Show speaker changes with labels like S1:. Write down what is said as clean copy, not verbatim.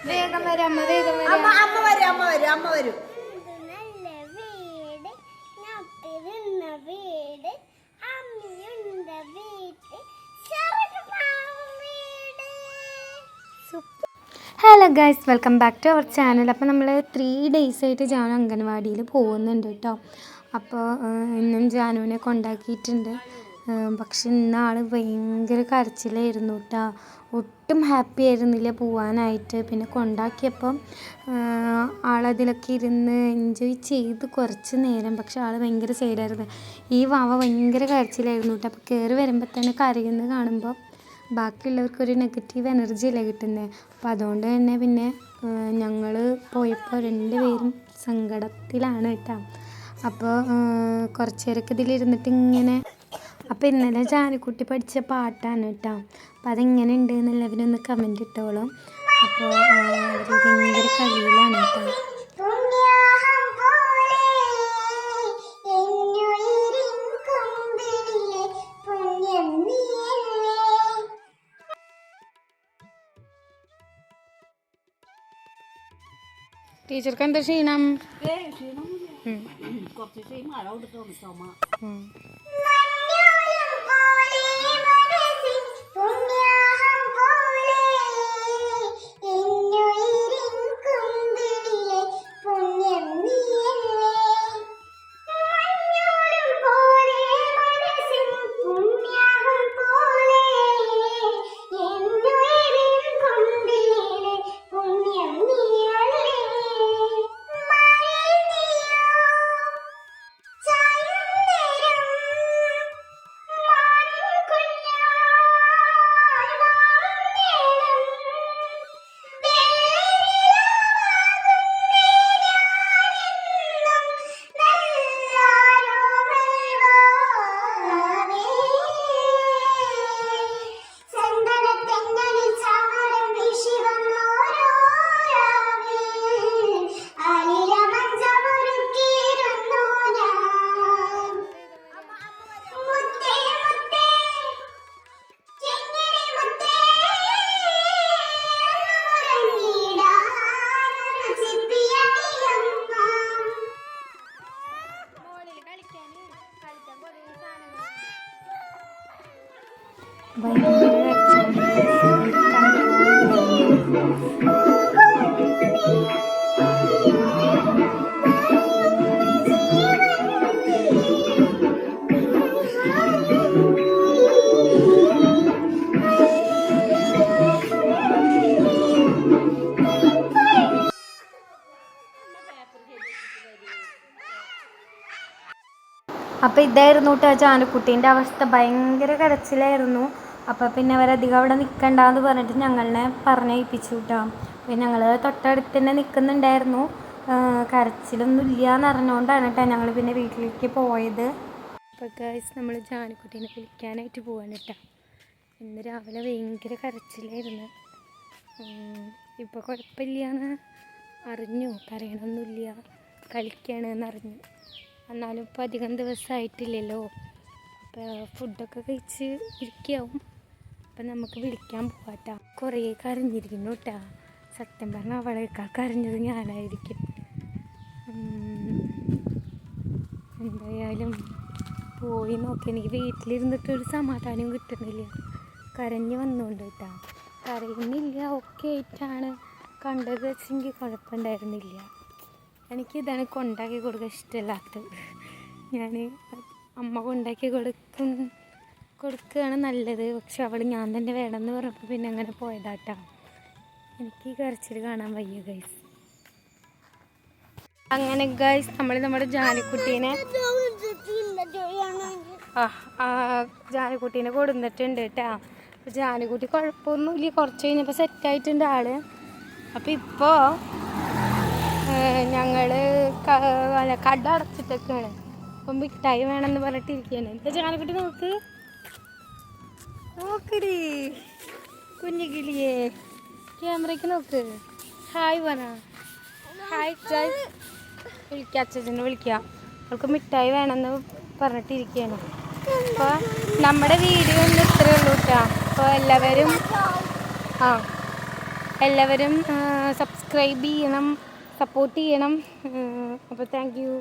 S1: വേഗം വരും അമ്മ, വേഗം വരും.
S2: അമ്മ വരും.
S1: Hello guys, welcome back to our channel. അപ്പോൾ നമ്മൾ 3 days ആയിട്ട് ജാനു അംഗൻവാടിയിൽ പോകുന്നുണ്ട് കേട്ടോ. അപ്പോൾ ഇന്നും ജാനുവിനെ കൊണ്ടാക്കിയിട്ടുണ്ട്. പക്ഷെ ഇന്ന് ആൾ ഭയങ്കര കരച്ചിലായിരുന്നു കേട്ടോ. ഒട്ടും ഹാപ്പി ആയിരുന്നില്ല പോവാനായിട്ട്. പിന്നെ കൊണ്ടാക്കിയപ്പം ആളതിലൊക്കെ ഇരുന്ന് എൻജോയ് ചെയ്ത് കുറച്ച് നേരം. പക്ഷെ ആൾ ഭയങ്കര സൈഡായിരുന്നു. ഈ വാവ ഭയങ്കര കരച്ചിലായിരുന്നു കേട്ടോ. അപ്പോൾ കയറി വരുമ്പോൾ തന്നെ കരയുന്നത് കാണുമ്പോൾ ബാക്കിയുള്ളവർക്കൊരു നെഗറ്റീവ് എനർജി അല്ലേ കിട്ടുന്നത്. അപ്പോൾ അതുകൊണ്ട് തന്നെ പിന്നെ ഞങ്ങൾ പോയപ്പോൾ 2 പേരും സങ്കടത്തിലാണ് കേട്ടോ. അപ്പോൾ കുറച്ച് നേരമൊക്കെ ഇതിലിരുന്നിട്ട് ഇങ്ങനെ. അപ്പോൾ ഇന്നലെ ജാനുക്കുട്ടി പഠിച്ച പാട്ടാണ് കേട്ടോ. അപ്പോൾ അതെങ്ങനെ ഉണ്ട് എന്നുള്ളവരൊന്ന് കമൻറ്റ് ഇട്ടോളും. അപ്പോൾ അവർ ഭയങ്കര കളിയിലാണ് കേട്ടോ. ടീച്ചർക്ക് എന്താ ക്ഷീണം?
S2: കുറച്ച് മഴ കൊടുത്തോളൂ ചുമ.
S1: അപ്പോൾ ഇതായിരുന്നു കേട്ടോ ജാനുക്കുട്ടീൻ്റെ അവസ്ഥ. ഭയങ്കര കരച്ചിലായിരുന്നു. അപ്പോൾ പിന്നെ അവരധികം അവിടെ നിൽക്കണ്ടെന്ന് പറഞ്ഞിട്ട് ഞങ്ങളെ പറഞ്ഞയപ്പിച്ചു കേട്ടോ. പിന്നെ ഞങ്ങൾ തൊട്ടടുത്ത് തന്നെ നിൽക്കുന്നുണ്ടായിരുന്നു. കരച്ചിലൊന്നും ഇല്ല എന്ന് അറിഞ്ഞുകൊണ്ടാണ് കേട്ടോ ഞങ്ങൾ പിന്നെ വീട്ടിലേക്ക് പോയത്. അപ്പോൾ ഗൈസ്, നമ്മൾ ജാനുക്കുട്ടീനെ വിളിക്കാനായിട്ട് പോവാണ് കേട്ടോ. ഇന്ന് രാവിലെ ഭയങ്കര കരച്ചിലായിരുന്നു. ഇപ്പോൾ കുഴപ്പമില്ലയെന്ന് അറിഞ്ഞു, കരയണമൊന്നുമില്ല, കളിക്കുകയാണെന്ന് അറിഞ്ഞു. എന്നാലും ഇപ്പോൾ അധികം ദിവസമായിട്ടില്ലല്ലോ. അപ്പോൾ ഫുഡൊക്കെ കഴിച്ച് ഇരിക്കാവും. അപ്പം നമുക്ക് വിളിക്കാൻ പോവാട്ടോ. കുറേ കരഞ്ഞിരിക്കുന്നു കേട്ടോ. സത്യം പറഞ്ഞാൽ അവളേക്കാൾ കരഞ്ഞത് ഞാനായിരിക്കും. എന്തായാലും പോയി നോക്കി. എനിക്ക് വീട്ടിലിരുന്നിട്ടൊരു സമാധാനം കിട്ടുന്നില്ല. കരഞ്ഞ് വന്നുകൊണ്ട് കേട്ടോ. കരയുന്നില്ല, ഓക്കെ ആയിട്ടാണ് കണ്ടത് വെച്ചെങ്കിൽ കുഴപ്പമുണ്ടായിരുന്നില്ല. എനിക്കിതാണ് കൊണ്ടാക്കി കൊടുക്കാൻ ഇഷ്ടമില്ലാത്തത്. ഞാൻ അമ്മ കൊണ്ടാക്കി കൊടുക്കുകയാണ് നല്ലത്. പക്ഷെ അവൾ ഞാൻ തന്നെ വേണമെന്ന് പറഞ്ഞപ്പോൾ പിന്നെ അങ്ങനെ പോയതാട്ടോ. എനിക്ക് ഈ കരച്ചിൽ കാണാൻ വയ്യ ഗൈസ്. അങ്ങനെ ഗൈസ്, നമ്മൾ നമ്മുടെ ജാനുക്കുട്ടീനെ കൊടുന്നിട്ടുണ്ട് കേട്ടോ. അപ്പോൾ ജാനുക്കുട്ടി കുഴപ്പമൊന്നുമില്ല, കുറച്ച് കഴിഞ്ഞപ്പോൾ സെറ്റായിട്ടുണ്ട് ആള്. അപ്പോൾ ഇപ്പോൾ ഞങ്ങൾ കട അടച്ചിട്ടൊക്കെയാണ്. അപ്പം മിഠായി വേണമെന്ന് പറഞ്ഞിട്ടിരിക്കുകയാണ്. എന്താ ജാനുക്കുട്ടി നോക്കടി കുഞ്ഞിക്കിളിയേ, ക്യാമറയ്ക്ക് നോക്ക്. ഹായ് പറ. Hi guys. വിളിക്കാം, അച്ഛനെ വിളിക്കാം. അവൾക്ക് മിഠായി വേണമെന്ന് പറഞ്ഞിട്ടിരിക്കുകയാണ്. അപ്പോൾ നമ്മുടെ വീഡിയോ ഒന്ന് ഇത്രയേ ഉള്ളൂ കേട്ടോ. അപ്പോൾ എല്ലാവരും എല്ലാവരും സബ്സ്ക്രൈബ് ചെയ്യണം, സപ്പോർട്ട് ചെയ്യണം. അപ്പോൾ താങ്ക് യു.